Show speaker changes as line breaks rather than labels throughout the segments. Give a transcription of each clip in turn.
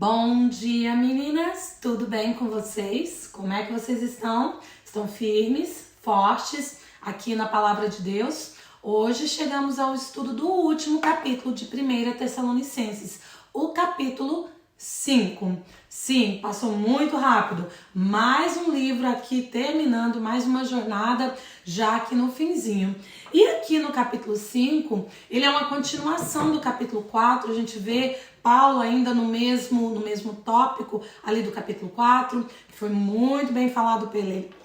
Bom dia, meninas! Tudo bem com vocês? Como é que vocês estão? Estão firmes, fortes aqui na Palavra de Deus? Hoje chegamos ao estudo do último capítulo de 1 Tessalonicenses, o capítulo 5. Sim, passou muito rápido. Mais um livro aqui terminando, mais uma jornada já aqui no finzinho. E aqui no capítulo 5, ele é uma continuação do capítulo 4. A gente vê Paulo ainda no mesmo tópico ali do capítulo 4, que foi muito bem falado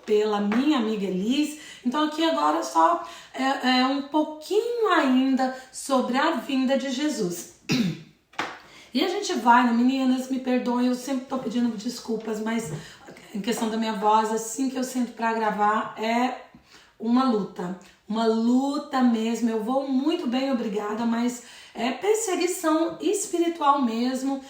pela minha amiga Elis. Então aqui agora só é um pouquinho ainda sobre a vinda de Jesus. E a gente vai, né, meninas, me perdoem, eu sempre tô pedindo desculpas, mas em questão da minha voz, assim que eu sinto pra gravar, é uma luta mesmo. Eu vou muito bem, obrigada, mas é perseguição espiritual mesmo.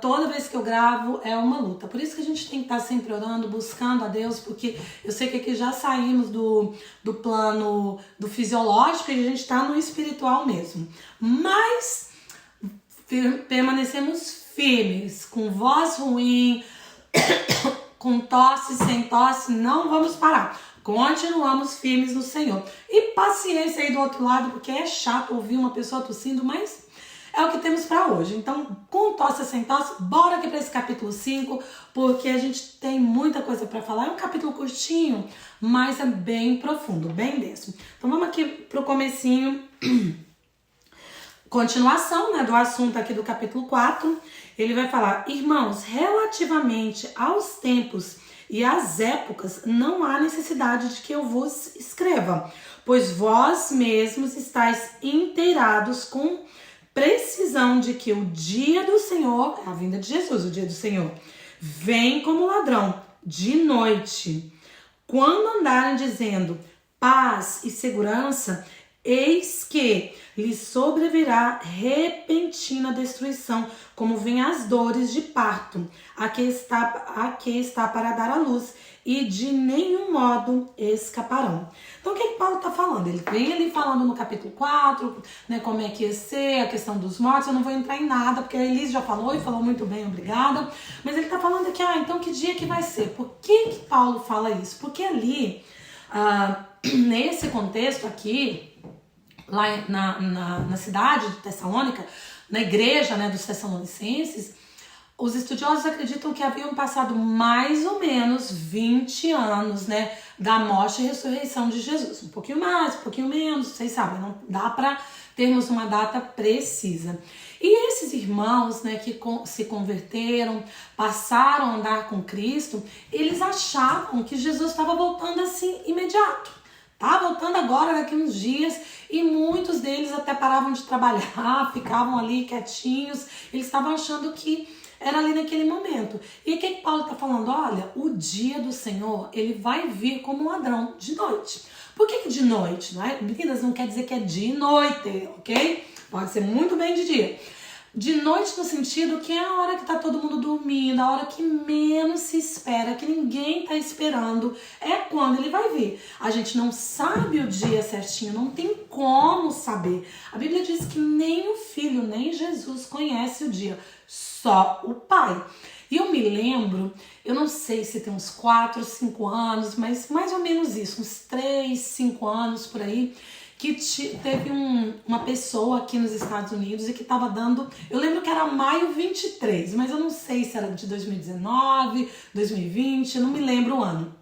Toda vez que eu gravo é uma luta. Por isso que a gente tem que estar sempre orando, buscando a Deus, porque eu sei que aqui já saímos do plano do fisiológico e a gente está no espiritual mesmo. Mas permanecemos firmes, com voz ruim, com tosse, sem tosse, não vamos parar. Continuamos firmes no Senhor. E paciência aí do outro lado, porque é chato ouvir uma pessoa tossindo, mas é o que temos para hoje. Então, com tosse, sem tosse, bora aqui para esse capítulo 5, porque a gente tem muita coisa para falar. É um capítulo curtinho, mas é bem profundo, bem denso. Então vamos aqui pro comecinho. Continuação, né, do assunto aqui do capítulo 4, ele vai falar: irmãos, relativamente aos tempos e às épocas, não há necessidade de que eu vos escreva, pois vós mesmos estáis inteirados com precisão de que o dia do Senhor, a vinda de Jesus, o dia do Senhor, vem como ladrão, de noite. Quando andarem dizendo paz e segurança, eis que lhe sobrevirá repentina destruição, como vem as dores de parto, a que está para dar à luz, e de nenhum modo escaparão. Então o que Paulo está falando? Ele vem ali falando no capítulo 4, né, como é que ia ser, a questão dos mortos. Eu não vou entrar em nada, porque a Elis já falou e falou muito bem, obrigada. Mas ele está falando aqui, então que dia que vai ser? Por que Paulo fala isso? Porque ali, nesse contexto aqui, lá na cidade de Tessalônica, na igreja, né, dos Tessalonicenses, os estudiosos acreditam que haviam passado mais ou menos 20 anos, né, da morte e ressurreição de Jesus. Um pouquinho mais, um pouquinho menos, vocês sabem, não dá para termos uma data precisa. E esses irmãos, né, que se converteram, passaram a andar com Cristo, eles achavam que Jesus estava voltando assim imediato. Tá voltando agora, daqui uns dias, e muitos deles até paravam de trabalhar, ficavam ali quietinhos, eles estavam achando que era ali naquele momento. E o que Paulo está falando? Olha, o dia do Senhor, ele vai vir como um ladrão de noite. Por que de noite? Não é? Meninas, não quer dizer que é de noite, ok? Pode ser muito bem de dia. De noite no sentido que é a hora que tá todo mundo dormindo, a hora que menos se espera, que ninguém tá esperando, é quando ele vai vir. A gente não sabe o dia certinho, não tem como saber. A Bíblia diz que nem o Filho, nem Jesus conhece o dia, só o Pai. E eu me lembro, eu não sei se tem uns 4, 5 anos, mas mais ou menos isso, uns 3, 5 anos por aí, que teve uma pessoa aqui nos Estados Unidos e que estava dando, eu lembro que era maio 23, mas eu não sei se era de 2019, 2020, eu não me lembro o ano.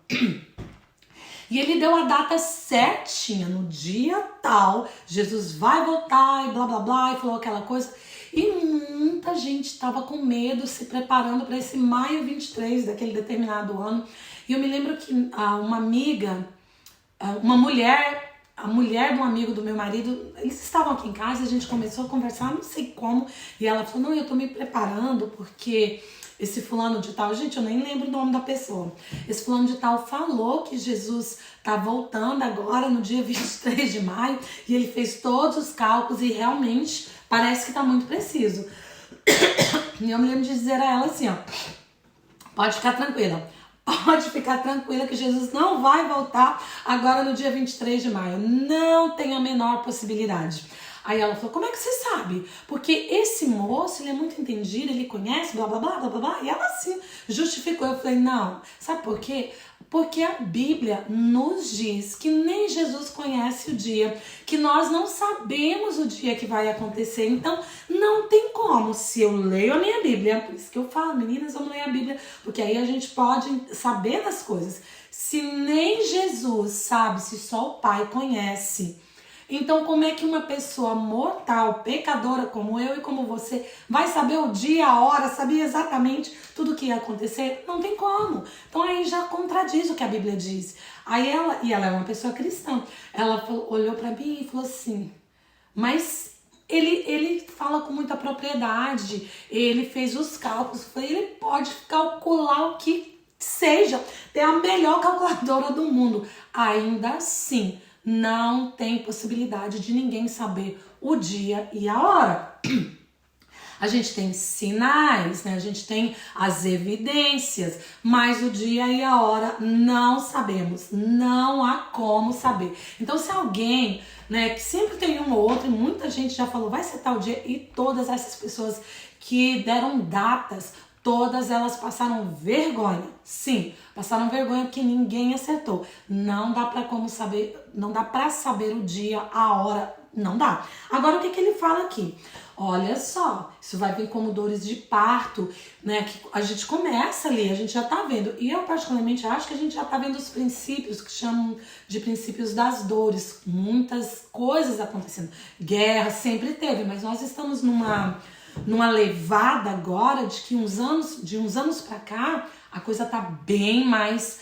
E ele deu a data certinha, no dia tal, Jesus vai voltar e blá blá blá, e falou aquela coisa. E muita gente estava com medo, se preparando para esse maio 23 daquele determinado ano. E eu me lembro que uma amiga, uma mulher, a mulher de um amigo do meu marido, eles estavam aqui em casa e a gente começou a conversar, não sei como, e ela falou, não, eu tô me preparando porque esse fulano de tal, gente, eu nem lembro o nome da pessoa, esse fulano de tal falou que Jesus tá voltando agora no dia 23 de maio, e ele fez todos os cálculos e realmente parece que tá muito preciso. E eu me lembro de dizer a ela assim, pode ficar tranquila. Pode ficar tranquila que Jesus não vai voltar agora no dia 23 de maio. Não tem a menor possibilidade. Aí ela falou, como é que você sabe? Porque esse moço, ele é muito entendido, ele conhece, blá, blá, blá, blá, blá, blá. E ela assim justificou. Eu falei, não, sabe por quê? Porque a Bíblia nos diz que nem Jesus conhece o dia, que nós não sabemos o dia que vai acontecer. Então, não tem como. Se eu leio a minha Bíblia, por isso que eu falo, meninas, vamos ler a Bíblia, porque aí a gente pode saber das coisas. Se nem Jesus sabe, se só o Pai conhece, então como é que uma pessoa mortal, pecadora como eu e como você, vai saber o dia, a hora, saber exatamente tudo o que ia acontecer? Não tem como. Então aí já contradiz o que a Bíblia diz. Aí ela é uma pessoa cristã, ela olhou pra mim e falou assim, mas ele fala com muita propriedade, ele fez os cálculos, ele pode calcular o que seja, ter a melhor calculadora do mundo. Ainda assim, não tem possibilidade de ninguém saber o dia e a hora. A gente tem sinais, né? A gente tem as evidências, mas o dia e a hora não sabemos, não há como saber. Então, se alguém, né, que sempre tem um ou outro, e muita gente já falou, vai ser tal dia, e todas essas pessoas que deram datas, todas elas passaram vergonha. Sim, passaram vergonha porque ninguém acertou. Não dá pra como saber, não dá pra saber o dia, a hora, não dá. Agora o que ele fala aqui? Olha só, isso vai vir como dores de parto, né? Que a gente começa ali, a gente já tá vendo. E eu particularmente acho que a gente já tá vendo os princípios, que chamam de princípios das dores. Muitas coisas acontecendo. Guerra sempre teve, mas nós estamos numa levada agora de que de uns anos pra cá, a coisa tá bem mais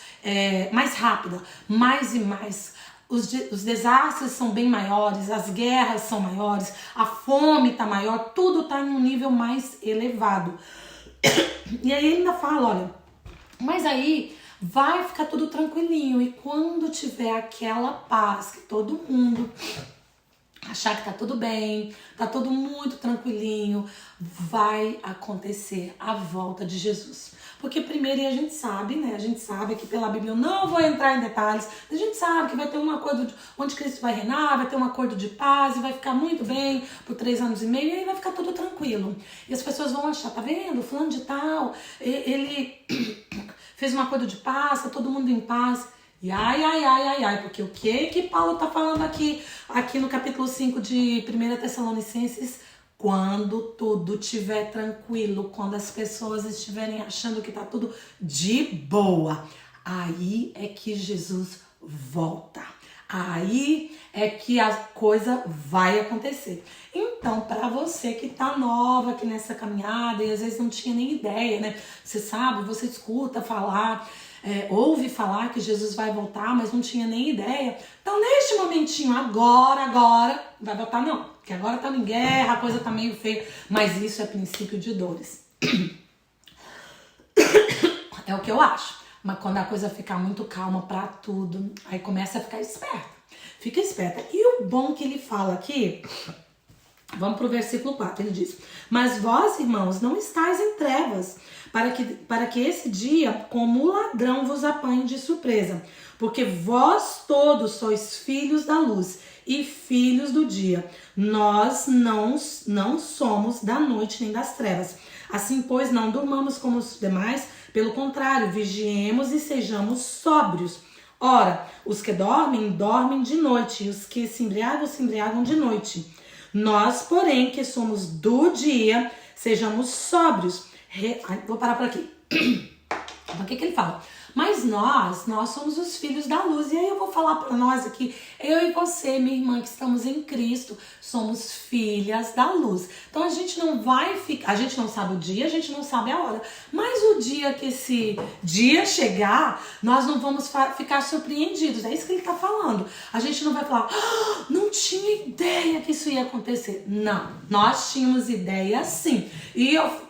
rápida, mais e mais. Os desastres são bem maiores, as guerras são maiores, a fome tá maior, tudo tá em um nível mais elevado. E aí ele ainda fala, olha, mas aí vai ficar tudo tranquilinho e quando tiver aquela paz que todo mundo achar que tá tudo bem, tá tudo muito tranquilinho, vai acontecer a volta de Jesus. Porque primeiro, e a gente sabe, né? A gente sabe que pela Bíblia, eu não vou entrar em detalhes, a gente sabe que vai ter um acordo onde Cristo vai reinar, vai ter um acordo de paz e vai ficar muito bem por 3 anos e meio e aí vai ficar tudo tranquilo. E as pessoas vão achar, tá vendo? Fulano de tal, ele fez um acordo de paz, tá todo mundo em paz. E ai, porque o que Paulo tá falando aqui no capítulo 5 de 1 Tessalonicenses? Quando tudo estiver tranquilo, quando as pessoas estiverem achando que tá tudo de boa, aí é que Jesus volta. Aí é que a coisa vai acontecer. Então, para você que tá nova aqui nessa caminhada e às vezes não tinha nem ideia, né? Você sabe, você escuta falar, ouve falar que Jesus vai voltar, mas não tinha nem ideia. Então, neste momentinho, agora, vai voltar não. Porque agora tá em guerra, a coisa tá meio feia. Mas isso é princípio de dores. É o que eu acho. Mas quando a coisa ficar muito calma pra tudo, aí começa a ficar esperta. Fica esperta. E o bom que ele fala aqui, vamos pro versículo 4, ele diz: mas vós, irmãos, não estáis em trevas, para que esse dia, como ladrão, vos apanhe de surpresa. Porque vós todos sois filhos da luz e filhos do dia. Nós não somos da noite nem das trevas. Assim, pois, não durmamos como os demais, pelo contrário, vigiemos e sejamos sóbrios. Ora, os que dormem, dormem de noite, e os que se embriagam de noite. Nós, porém, que somos do dia, sejamos sóbrios. Vou parar por aqui. Então, o que ele fala? Mas nós somos os filhos da luz. E aí eu vou falar para nós aqui, eu e você, minha irmã, que estamos em Cristo, somos filhas da luz. Então a gente não vai ficar, a gente não sabe o dia, a gente não sabe a hora. Mas o dia que esse dia chegar, nós não vamos ficar surpreendidos. É isso que ele está falando. A gente não vai falar, não tinha ideia que isso ia acontecer. Não, nós tínhamos ideia sim. E eu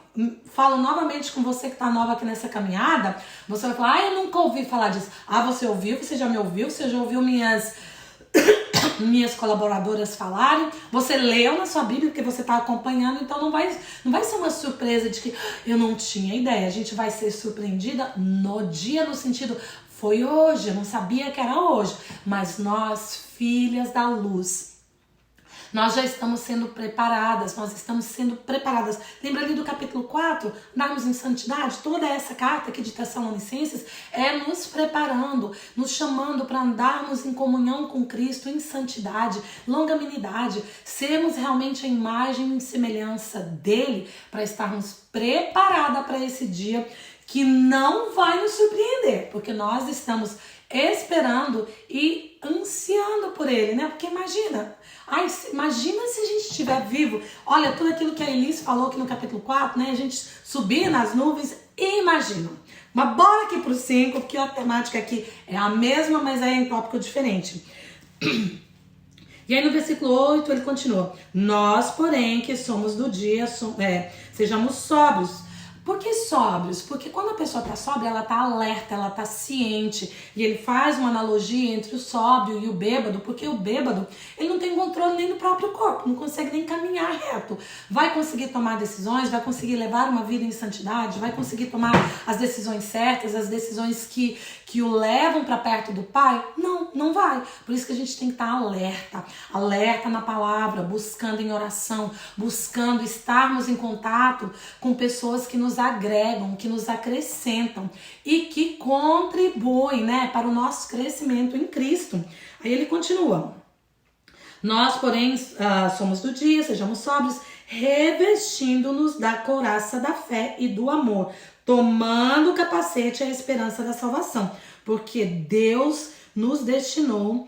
falo novamente com você que tá nova aqui nessa caminhada, você vai falar, eu nunca ouvi falar disso. Você ouviu, você já me ouviu, você já ouviu minhas colaboradoras falarem, você leu na sua Bíblia porque você tá acompanhando, então não vai ser uma surpresa de que eu não tinha ideia. A gente vai ser surpreendida no dia, no sentido, foi hoje, eu não sabia que era hoje, mas nós, filhas da luz, Nós já estamos sendo preparadas, nós estamos sendo preparadas. Lembra ali do capítulo 4, andarmos em santidade? Toda essa carta aqui de Tessalonicenses é nos preparando, nos chamando para andarmos em comunhão com Cristo, em santidade, longanimidade, sermos realmente a imagem e semelhança dele, para estarmos preparadas para esse dia que não vai nos surpreender, porque nós estamos esperando e ansiando por ele, né? Porque imagina se a gente estiver vivo. Olha, tudo aquilo que a Elis falou aqui no capítulo 4, né? A gente subir nas nuvens, imagina. Mas bora aqui pro 5, porque a temática aqui é a mesma, mas é em tópico diferente. E aí no versículo 8 ele continua: nós, porém, que somos do dia, sejamos sóbrios. Por que sóbrios? Porque quando a pessoa está sóbria, ela está alerta, ela está ciente. E ele faz uma analogia entre o sóbrio e o bêbado, porque o bêbado, ele não tem controle nem do próprio corpo, não consegue nem caminhar reto. Vai conseguir tomar decisões, vai conseguir levar uma vida em santidade, vai conseguir tomar as decisões certas, as decisões que o levam para perto do Pai? Não vai. Por isso que a gente tem que estar alerta na palavra, buscando em oração, buscando estarmos em contato com pessoas que nos agregam, que nos acrescentam e que contribuem, né, para o nosso crescimento em Cristo. Aí ele continua: nós, porém, somos do dia, sejamos sóbrios, revestindo-nos da couraça da fé e do amor, tomando o capacete e a esperança da salvação, porque Deus nos destinou,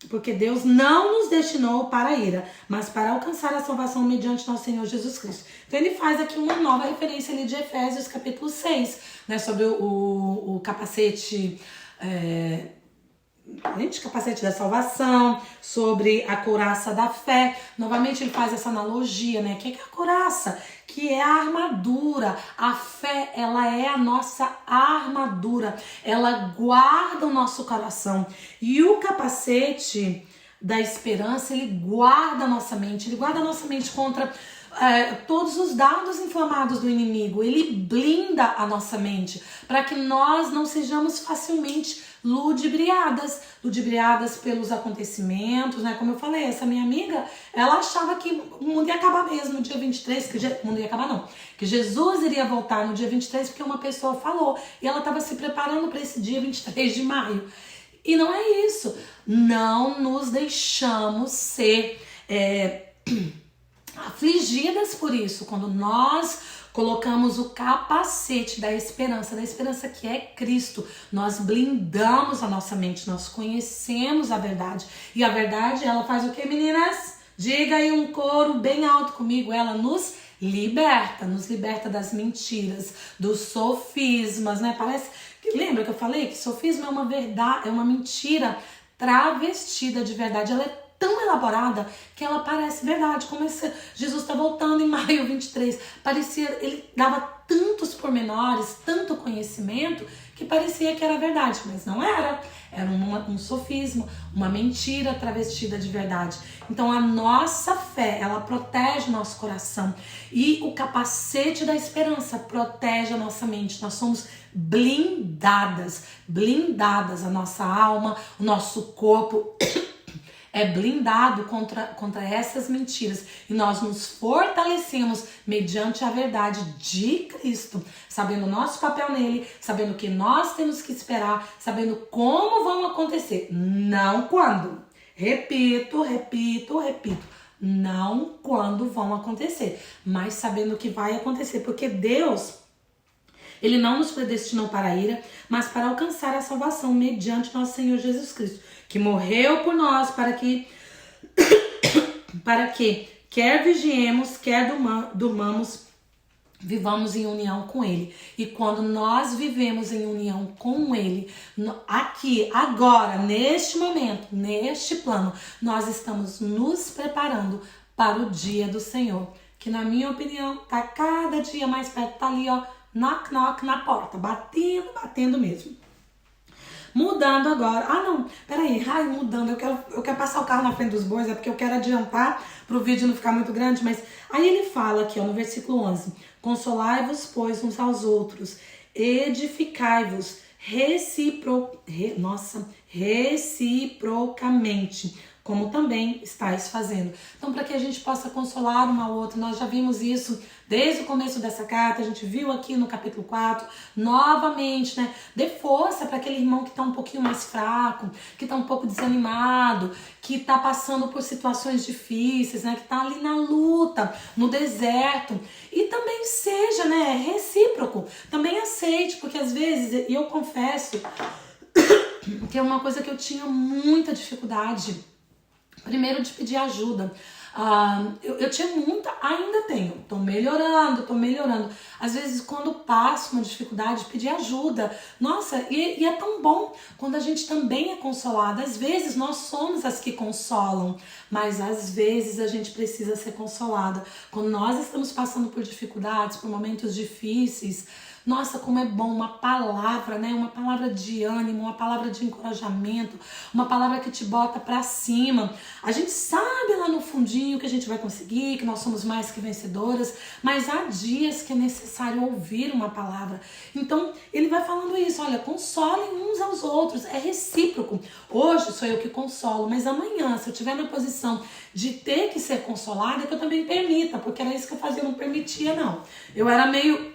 porque Deus não nos destinou para a ira, mas para alcançar a salvação mediante nosso Senhor Jesus Cristo. Então ele faz aqui uma nova referência ali de Efésios capítulo 6, né, sobre o capacete, capacete da salvação, sobre a couraça da fé. Novamente ele faz essa analogia, né? O que é a couraça? Que é a armadura. A fé, ela é a nossa armadura. Ela guarda o nosso coração. E o capacete da esperança, ele guarda a nossa mente. Ele guarda a nossa mente contra todos os dardos inflamados do inimigo. Ele blinda a nossa mente para que nós não sejamos facilmente ludibriadas pelos acontecimentos, né? Como eu falei, essa minha amiga, ela achava que o mundo ia acabar mesmo no dia 23, o mundo ia acabar não, que Jesus iria voltar no dia 23 porque uma pessoa falou, e ela estava se preparando para esse dia 23 de maio. E não é isso. Não nos deixamos ser afligidas por isso, quando nós colocamos o capacete da esperança que é Cristo. Nós blindamos a nossa mente, nós conhecemos a verdade. E a verdade, ela faz o que, meninas? Diga aí um coro bem alto comigo. Ela nos liberta das mentiras, dos sofismas, né? Parece que, lembra que eu falei que sofisma é uma verdade, é uma mentira travestida de verdade. Ela é tão elaborada que ela parece verdade, como esse Jesus está voltando em maio 23. Parecia, ele dava tantos pormenores, tanto conhecimento, que parecia que era verdade, mas não era. Era um sofisma, uma mentira travestida de verdade. Então a nossa fé, ela protege o nosso coração. E o capacete da esperança protege a nossa mente. Nós somos blindadas, a nossa alma, o nosso corpo é blindado contra essas mentiras. E nós nos fortalecemos mediante a verdade de Cristo, sabendo o nosso papel nele, sabendo o que nós temos que esperar, sabendo como vão acontecer, não quando. Repito. Não quando vão acontecer, mas sabendo o que vai acontecer, porque Deus, ele não nos predestinou para a ira, mas para alcançar a salvação mediante nosso Senhor Jesus Cristo, que morreu por nós para que quer vigiemos, quer durmamos, vivamos em união com ele. E quando nós vivemos em união com ele, aqui, agora, neste momento, neste plano, nós estamos nos preparando para o dia do Senhor, que na minha opinião tá cada dia mais perto, tá ali, ó, knock knock na porta, batendo mesmo. Mudando agora. Mudando. Eu quero passar o carro na frente dos bois, é porque eu quero adiantar para o vídeo não ficar muito grande, mas aí ele fala aqui, ó, no versículo 11: consolai-vos, pois, uns aos outros, edificai-vos reciprocamente, como também estáis fazendo. Então, para que a gente possa consolar um ao outro, nós já vimos isso desde o começo dessa carta, a gente viu aqui no capítulo 4, novamente, né? Dê força para aquele irmão que está um pouquinho mais fraco, que está um pouco desanimado, que está passando por situações difíceis, né? Que está ali na luta, no deserto. E também seja, né? Recíproco. Também aceite, porque às vezes, e eu confesso que é uma coisa que eu tinha muita dificuldade. Primeiro, de pedir ajuda. Eu tinha muita, ainda tenho, tô melhorando. Às vezes, quando passo uma dificuldade, pedir ajuda. Nossa, e é tão bom quando a gente também é consolada. Às vezes, nós somos as que consolam, mas às vezes a gente precisa ser consolada. Quando nós estamos passando por dificuldades, por momentos difíceis, nossa, como é bom uma palavra, né? Uma palavra de ânimo, uma palavra de encorajamento, uma palavra que te bota pra cima. A gente sabe lá no fundinho que a gente vai conseguir, que nós somos mais que vencedoras, mas há dias que é necessário ouvir uma palavra. Então, ele vai falando isso, olha, consolem uns aos outros, é recíproco. Hoje sou eu que consolo, mas amanhã, se eu estiver na posição de ter que ser consolada, que eu também permita, porque era isso que eu fazia, eu não permitia, não. Eu era meio...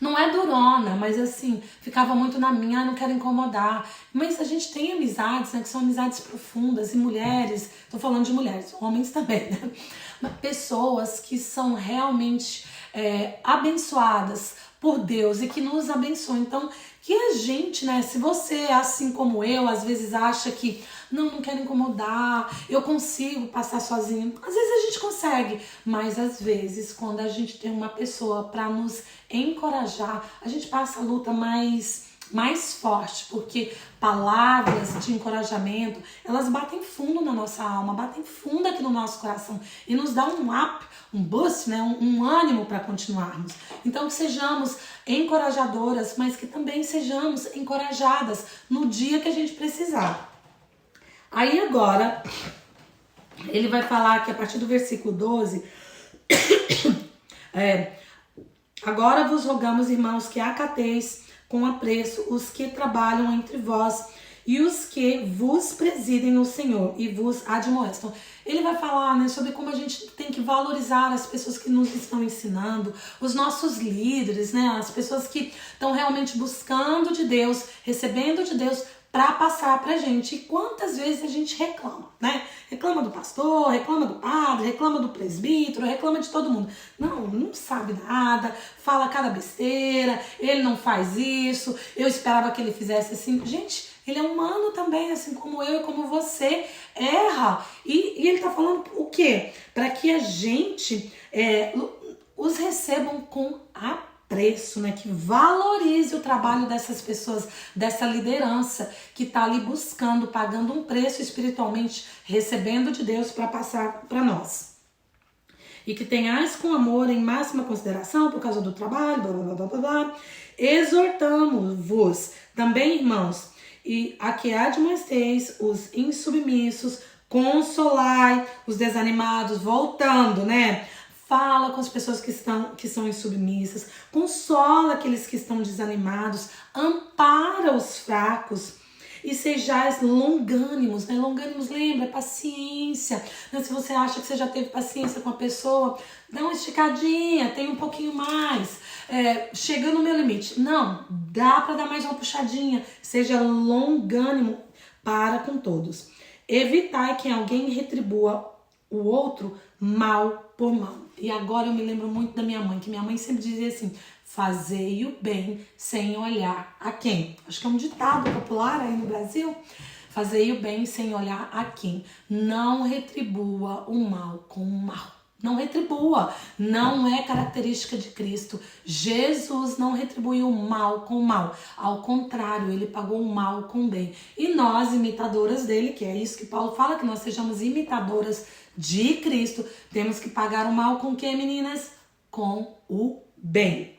Não é durona, mas assim, ficava muito na minha, não quero incomodar. Mas a gente tem amizades, né, que são amizades profundas, e mulheres, tô falando de mulheres, homens também, né? Mas pessoas que são realmente abençoadas por Deus e que nos abençoam. Então, que a gente, né, se você, assim como eu, às vezes acha que não quero incomodar, eu consigo passar sozinho. Às vezes a gente consegue, mas às vezes quando a gente tem uma pessoa para nos encorajar, a gente passa a luta mais forte, porque palavras de encorajamento, elas batem fundo na nossa alma, batem fundo aqui no nosso coração e nos dá um up, um boost, né? um ânimo para continuarmos. Então que sejamos encorajadoras, mas que também sejamos encorajadas no dia que a gente precisar. Aí agora, ele vai falar que a partir do versículo 12, agora vos rogamos, irmãos, que acateis com apreço os que trabalham entre vós e os que vos presidem no Senhor e vos admoestam. Ele vai falar, né, sobre como a gente tem que valorizar as pessoas que nos estão ensinando, os nossos líderes, né, as pessoas que estão realmente buscando de Deus, recebendo de Deus, para passar pra gente. E quantas vezes a gente reclama, né? Reclama do pastor, reclama do padre, reclama do presbítero, reclama de todo mundo. Não sabe nada, fala cada besteira, ele não faz isso, eu esperava que ele fizesse assim. Gente, ele é humano também, assim como eu e como você, erra. E ele tá falando o quê? Para que a gente os recebam com apreço, né? Que valorize o trabalho dessas pessoas, dessa liderança que está ali buscando, pagando um preço espiritualmente, recebendo de Deus para passar para nós. E que tenhais com amor em máxima consideração por causa do trabalho, blá, blá, blá, blá, blá. Exortamo-vos também, irmãos, e a que admoesteis os insubmissos, consolai os desanimados, voltando, né? Fala com as pessoas que são insubmissas, consola aqueles que estão desanimados, ampara os fracos e sejais longânimos, né? Longânimos, lembra, paciência. Se você acha que você já teve paciência com a pessoa, dá uma esticadinha, tem um pouquinho mais. Chegando no meu limite. Não, dá para dar mais uma puxadinha. Seja longânimo para com todos. Evitai que alguém retribua o outro mal por mal. E agora eu me lembro muito da minha mãe, que minha mãe sempre dizia assim: fazei o bem sem olhar a quem. Acho que é um ditado popular aí no Brasil. Fazei o bem sem olhar a quem. Não retribua o mal com o mal. Não retribua. Não é característica de Cristo. Jesus não retribuiu o mal com o mal. Ao contrário, ele pagou o mal com o bem. E nós, imitadoras dele, que é isso que Paulo fala, que nós sejamos imitadoras de Cristo, temos que pagar o mal com o que, meninas? Com o bem.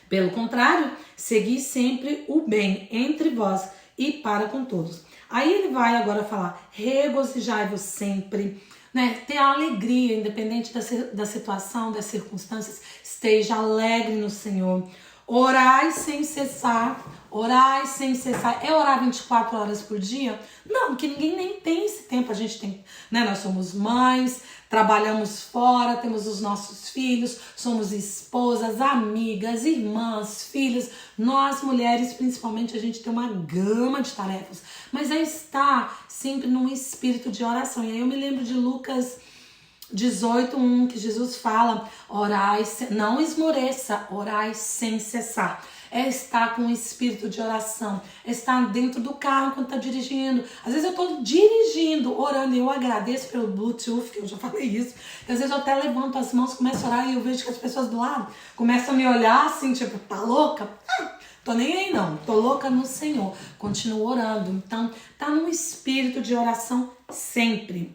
Pelo contrário, segui sempre o bem entre vós e para com todos. Aí ele vai agora falar: regozijai-vos sempre, né? Ter a alegria, independente da situação, das circunstâncias, esteja alegre no Senhor. Orai sem cessar. Orai sem cessar. É orar 24 horas por dia? Não, porque ninguém nem tem esse tempo. A gente tem, né? Nós somos mães, trabalhamos fora, temos os nossos filhos, somos esposas, amigas, irmãs, filhas. Nós, mulheres, principalmente, a gente tem uma gama de tarefas. Mas é estar sempre num espírito de oração. E aí eu me lembro de Lucas 18:1, que Jesus fala: orai, não esmoreça, orai sem cessar. É estar com o espírito de oração, é estar dentro do carro quando está dirigindo. Às vezes eu estou dirigindo, orando, e eu agradeço pelo Bluetooth, que eu já falei isso. Às vezes eu até levanto as mãos, começo a orar e eu vejo que as pessoas do lado começam a me olhar assim, tipo, tá louca? Tô nem aí não, tô louca no Senhor. Continuo orando. Então, tá num espírito de oração sempre.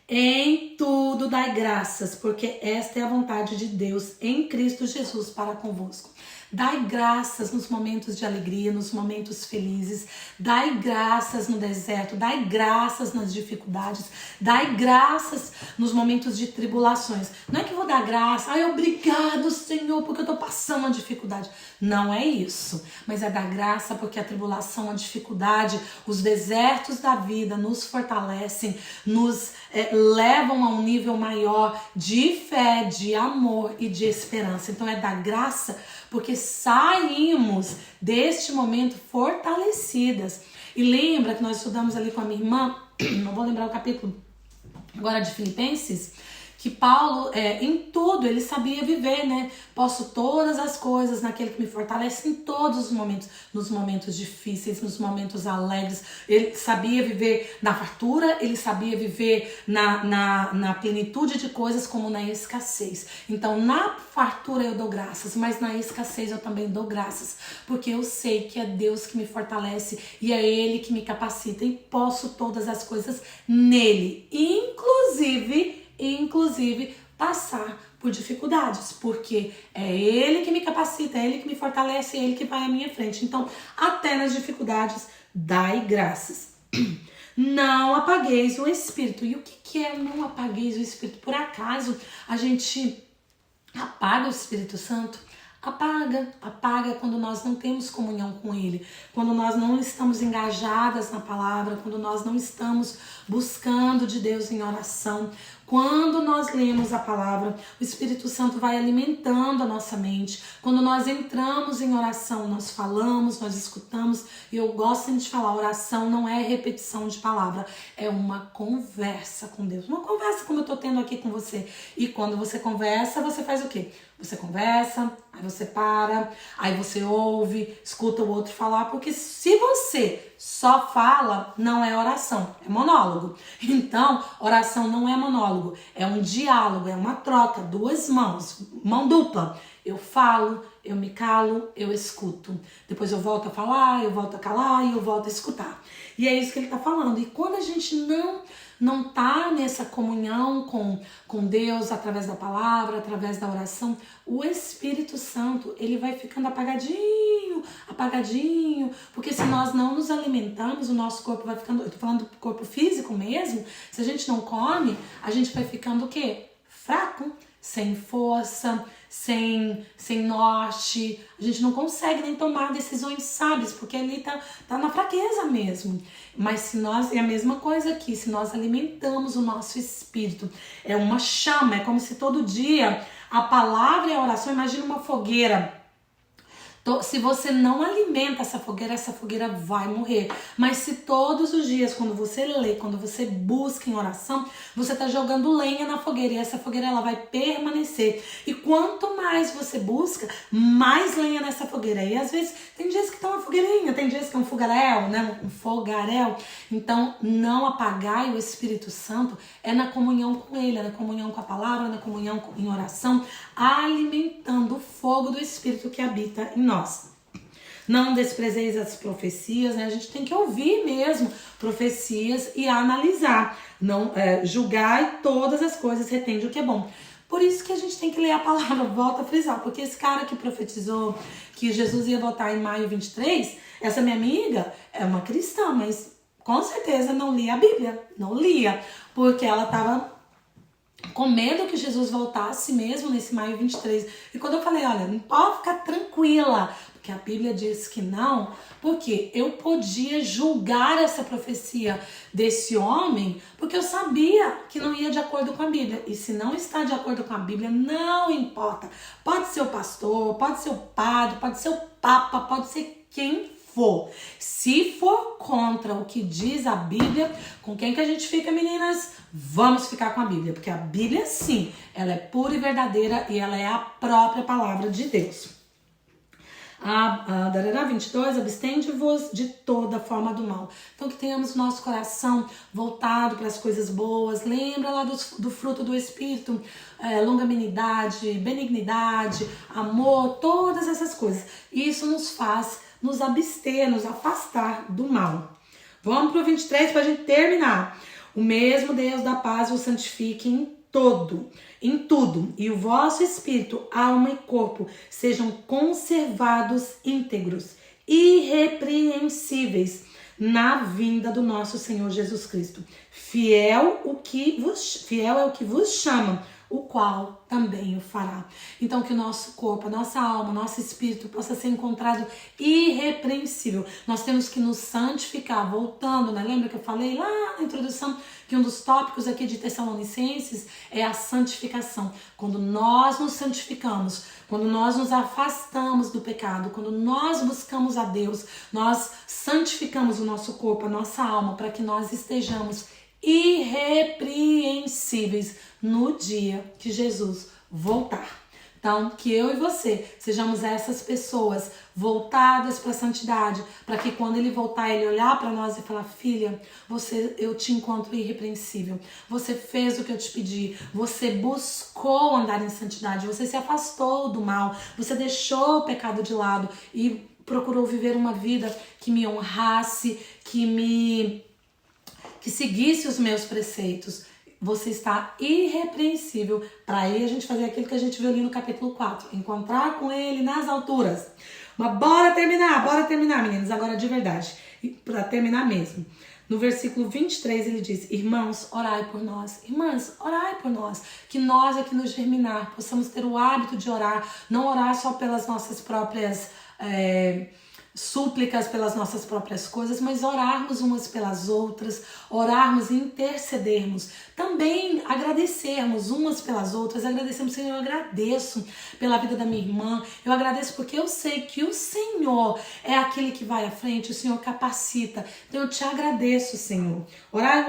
Em tudo dai graças, porque esta é a vontade de Deus em Cristo Jesus para convosco. Dai graças nos momentos de alegria, nos momentos felizes. Dai graças no deserto, dai graças nas dificuldades, dai graças nos momentos de tribulações. Não é que eu vou dar graça, obrigado, Senhor, porque eu tô passando uma dificuldade. Não é isso, mas é dar graça porque a tribulação, a dificuldade, os desertos da vida nos fortalecem, nos levam a um nível maior de fé, de amor e de esperança. Então é dar graça porque saímos deste momento fortalecidas. E lembra que nós estudamos ali com a minha irmã, não vou lembrar o capítulo agora de Filipenses, que Paulo, em tudo, ele sabia viver, né? Posso todas as coisas naquele que me fortalece em todos os momentos, nos momentos difíceis, nos momentos alegres. Ele sabia viver na fartura, ele sabia viver na plenitude de coisas como na escassez. Então, na fartura eu dou graças, mas na escassez eu também dou graças, porque eu sei que é Deus que me fortalece e é Ele que me capacita e posso todas as coisas nele, inclusive passar por dificuldades, porque é Ele que me capacita, é Ele que me fortalece, é Ele que vai à minha frente. Então, até nas dificuldades, dai graças. Não apagueis o Espírito. E o que é não apagueis o Espírito? Por acaso a gente apaga o Espírito Santo? Apaga quando nós não temos comunhão com Ele, quando nós não estamos engajadas na palavra, quando nós não estamos buscando de Deus em oração. Quando nós lemos a palavra, o Espírito Santo vai alimentando a nossa mente. Quando nós entramos em oração, nós falamos, nós escutamos. E eu gosto de falar, oração não é repetição de palavra, é uma conversa com Deus. Uma conversa como eu tô tendo aqui com você. E quando você conversa, você faz o quê? Você conversa, aí você para, aí você ouve, escuta o outro falar, porque se você só fala, não é oração, é monólogo. Então, oração não é monólogo, é um diálogo, é uma troca, duas mãos, mão dupla. Eu falo, eu me calo, eu escuto. Depois eu volto a falar, eu volto a calar e eu volto a escutar. E é isso que ele tá falando. E quando a gente não tá nessa comunhão com Deus através da palavra, através da oração, o Espírito Santo, ele vai ficando apagadinho, porque se nós não nos alimentamos, o nosso corpo vai ficando, eu tô falando do corpo físico mesmo, se a gente não come, a gente vai ficando o quê? Fraco, sem força, sem norte, a gente não consegue nem tomar decisões sábias, porque ali tá na fraqueza mesmo. Mas se nós, é a mesma coisa aqui, se nós alimentamos o nosso espírito, é uma chama, é como se todo dia a palavra e a oração, imagina uma fogueira. Se você não alimenta essa fogueira vai morrer. Mas se todos os dias, quando você lê, quando você busca em oração, você está jogando lenha na fogueira. E essa fogueira ela vai permanecer. E quanto mais você busca, mais lenha nessa fogueira. E às vezes, tem dias que tá uma fogueirinha, tem dias que é um fogaréu, né? Um fogaréu. Então, não apagai o Espírito Santo é na comunhão com Ele, é na comunhão com a palavra, na comunhão em oração, alimentando o fogo do Espírito que habita em nós. Não desprezeis as profecias, né? A gente tem que ouvir mesmo profecias e analisar. Não julgai todas as coisas, retende o que é bom. Por isso que a gente tem que ler a palavra, volta a frisar, porque esse cara que profetizou que Jesus ia voltar em maio 23, essa minha amiga é uma cristã, mas com certeza não lia a Bíblia, não lia, porque ela estava com medo que Jesus voltasse mesmo nesse maio 23. E quando eu falei, olha, não pode ficar tranquila, porque a Bíblia diz que não, porque eu podia julgar essa profecia desse homem, porque eu sabia que não ia de acordo com a Bíblia. E se não está de acordo com a Bíblia, não importa. Pode ser o pastor, pode ser o padre, pode ser o papa, pode ser quem for. Se for contra o que diz a Bíblia, com quem que a gente fica, meninas? Vamos ficar com a Bíblia, porque a Bíblia, sim, ela é pura e verdadeira e ela é a própria palavra de Deus. 22, abstende-vos de toda forma do mal. Então que tenhamos o nosso coração voltado para as coisas boas. Lembra lá do fruto do Espírito, longanimidade, benignidade, amor, todas essas coisas. Isso nos faz nos abster, nos afastar do mal. Vamos para o 23 para a gente terminar. O mesmo Deus da paz vos santifique em tudo, e o vosso espírito, alma e corpo sejam conservados íntegros, irrepreensíveis na vinda do nosso Senhor Jesus Cristo. Fiel é o que vos chama, o qual também o fará. Então que o nosso corpo, a nossa alma, o nosso espírito possa ser encontrado irrepreensível. Nós temos que nos santificar, voltando, né? Lembra que eu falei lá na introdução que um dos tópicos aqui de Tessalonicenses é a santificação. Quando nós nos santificamos, quando nós nos afastamos do pecado, quando nós buscamos a Deus, nós santificamos o nosso corpo, a nossa alma, para que nós estejamos irrepreensíveis no dia que Jesus voltar. Então, que eu e você sejamos essas pessoas voltadas para a santidade, para que quando ele voltar, ele olhar para nós e falar: filha, eu te encontro irrepreensível, você fez o que eu te pedi, você buscou andar em santidade, você se afastou do mal, você deixou o pecado de lado e procurou viver uma vida que me honrasse, que seguisse os meus preceitos. Você está irrepreensível para aí a gente fazer aquilo que a gente viu ali no capítulo 4. Encontrar com ele nas alturas. Mas bora terminar, meninas, agora de verdade. Para terminar mesmo. No versículo 23 ele diz: irmãos, orai por nós. Irmãs, orai por nós. Que nós aqui no Germinar possamos ter o hábito de orar. Não orar só pelas nossas próprias súplicas, pelas nossas próprias coisas, mas orarmos umas pelas outras, orarmos e intercedermos. Também agradecermos umas pelas outras, agradecermos: Senhor, eu agradeço pela vida da minha irmã, eu agradeço porque eu sei que o Senhor é aquele que vai à frente, o Senhor capacita. Então eu te agradeço, Senhor. Orai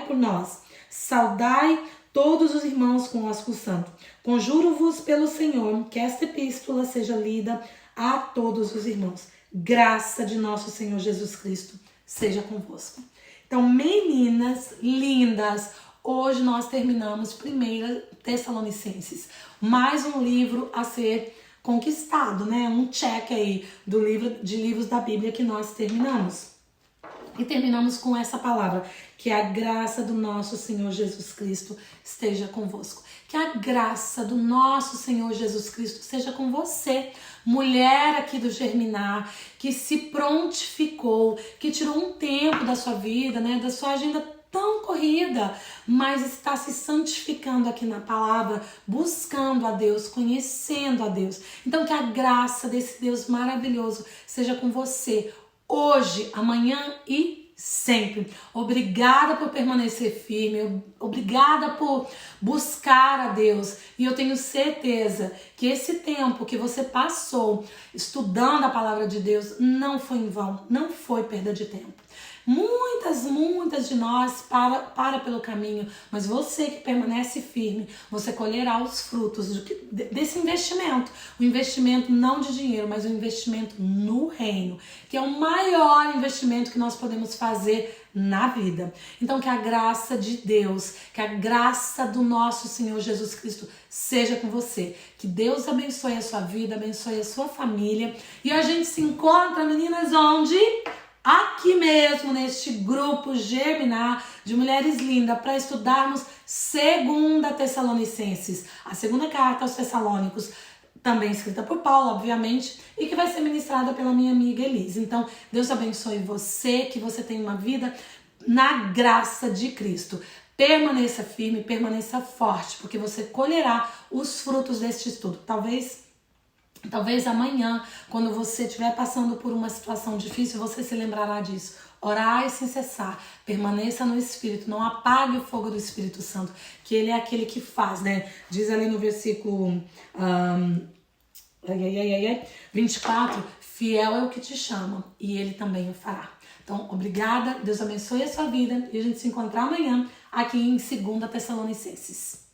por nós. Saudai todos os irmãos com ósculo santo. Conjuro-vos pelo Senhor que esta epístola seja lida a todos os irmãos. Graça de nosso Senhor Jesus Cristo seja convosco. Então, meninas lindas, hoje nós terminamos 1 Tessalonicenses. Mais um livro a ser conquistado, né? Um check aí de livros da Bíblia que nós terminamos. E terminamos com essa palavra: que a graça do nosso Senhor Jesus Cristo esteja convosco. Que a graça do nosso Senhor Jesus Cristo seja com você, mulher aqui do Germinar, que se prontificou, que tirou um tempo da sua vida, né, da sua agenda tão corrida, mas está se santificando aqui na palavra, buscando a Deus, conhecendo a Deus. Então que a graça desse Deus maravilhoso seja com você, hoje, amanhã e sempre. Obrigada por permanecer firme, obrigada por buscar a Deus. E eu tenho certeza que esse tempo que você passou estudando a palavra de Deus não foi em vão, não foi perda de tempo. Muitas de nós para pelo caminho, mas você que permanece firme, você colherá os frutos desse investimento. O investimento não de dinheiro, mas o investimento no reino, que é o maior investimento que nós podemos fazer na vida. Então que a graça de Deus, que a graça do nosso Senhor Jesus Cristo seja com você. Que Deus abençoe a sua vida, abençoe a sua família. E a gente se encontra, meninas, onde? Aqui mesmo, neste grupo Germinar de mulheres lindas, para estudarmos 2 Tessalonicenses, a segunda carta aos Tessalônicos, também escrita por Paulo, obviamente, e que vai ser ministrada pela minha amiga Elise. Então, Deus abençoe você, que você tenha uma vida na graça de Cristo. Permaneça firme, permaneça forte, porque você colherá os frutos deste estudo. Talvez amanhã, quando você estiver passando por uma situação difícil, você se lembrará disso. Orai sem cessar, permaneça no Espírito, não apague o fogo do Espírito Santo, que Ele é aquele que faz, né? Diz ali no versículo 24, fiel é o que te chama e Ele também o fará. Então, obrigada, Deus abençoe a sua vida e a gente se encontrar amanhã aqui em 2 Tessalonicenses.